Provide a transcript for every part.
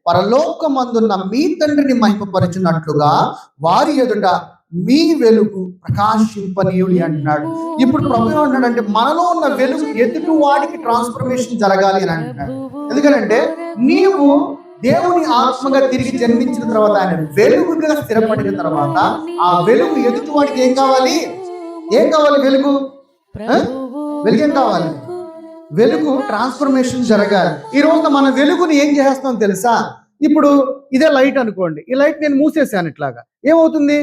పరలోకమందున్న మీ తండ్రిని మహిమపరచున్నట్లుగా వారి ఎదుట మీ వెలుగు ప్రకాశింపనీయుడి అంటున్నాడు. ఇప్పుడు ప్రభు ఏమంటున్నాడంటే మనలో ఉన్న వెలుగు ఎదుటి వాడికి ట్రాన్స్ఫర్మేషన్ జరగాలి అని అంటున్నాడు. ఎందుకంటే నీవు దేవుని ఆత్మగా తిరిగి జన్మించిన తర్వాత, ఆయన వెలుగుగా స్థిరపడిన తర్వాత, ఆ వెలుగు ఎదుటి వాడికి ఏం కావాలి? వెలుగు ఏం కావాలి? వెలుగు ట్రాన్స్ఫర్మేషన్ జరగాలి. ఈ రోజున మన వెలుగుని ఏం చేస్తాం తెలుసా? ఇప్పుడు ఇదే లైట్ అనుకోండి, ఈ లైట్ నేను మూసేసాను, ఇట్లాగా ఏమవుతుంది?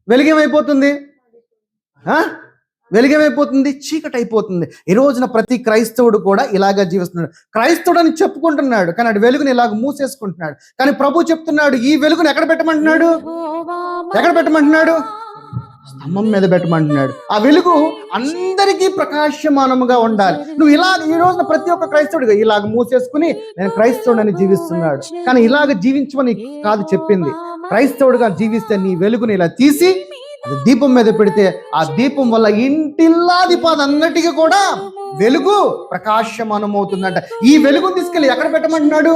వెలుగేమైపోతుంది? వెలుగేమైపోతుంది? చీకటి అయిపోతుంది. ఈ రోజున ప్రతి క్రైస్తవుడు కూడా ఇలాగా జీవిస్తున్నాడు. క్రైస్తవుడు అని చెప్పుకుంటున్నాడు, కానీ అటు వెలుగుని ఇలాగ మూసేసుకుంటున్నాడు. కానీ ప్రభు చెప్తున్నాడు, ఈ వెలుగుని ఎక్కడ పెట్టమంటున్నాడు? స్తంభం మీద పెట్టమంటున్నాడు. ఆ వెలుగు అందరికీ ప్రకాశమానముగా ఉండాలి. నువ్వు ఇలాగ ఈ రోజున ప్రతి ఒక్క క్రైస్తవుడిగా ఇలాగ మూసేసుకుని నేను క్రైస్తవుడని జీవిస్తున్నాడు. కానీ ఇలాగ జీవించమని కాదు చెప్పింది. క్రైస్తవుడిగా జీవిస్తే నీ వెలుగుని ఇలా తీసి అది దీపం మీద పెడితే, ఆ దీపం వల్ల ఇంటిల్లాది అన్నిటికీ కూడా వెలుగు ప్రకాశమానమవుతుందంట. ఈ వెలుగుని తీసుకెళ్ళి ఎక్కడ పెట్టమంటున్నాడు?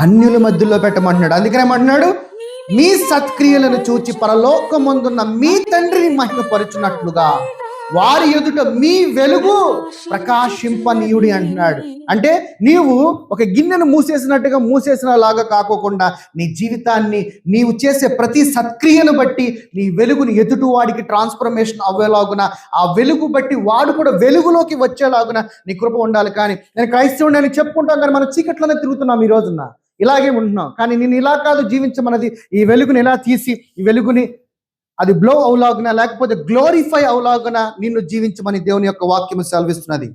అన్యుల మధ్యలో పెట్టమంటున్నాడు. అందుకనే ఏమంటున్నాడు? మీ సత్క్రియలను చూచి పరలోకమందున్న మీ తండ్రిని మహిమపరచున్నట్లుగా వారి ఎదుట మీ వెలుగు ప్రకాశింపనీయుడి అంటున్నాడు. అంటే నీవు ఒక గిన్నెను మూసేసిన లాగా కాకోకుండా నీ జీవితాన్ని, నీవు చేసే ప్రతి సత్క్రియను బట్టి నీ వెలుగుని ఎదుటి వాడికి ట్రాన్స్ఫర్మేషన్ అవ్వేలాగున, ఆ వెలుగు బట్టి వాడు కూడా వెలుగులోకి వచ్చేలాగున నీ కృప ఉండాలి. కానీ నేను క్రైస్తవుని అని చెప్పుకుంటాం, కానీ మనం చీకట్లోనే తిరుగుతున్నాం. ఈ రోజున ఇలాగే ఉంటున్నాం. కానీ నేను ఇలా కాదు జీవించమన్నది. ఈ వెలుగుని ఎలా తీసి ఈ వెలుగుని అది బ్లో అవులాగున, లేకపోతే గ్లోరిఫై అవులాగున నిన్ను జీవించమని దేవుని యొక్క వాక్యము సెలవిస్తున్నది.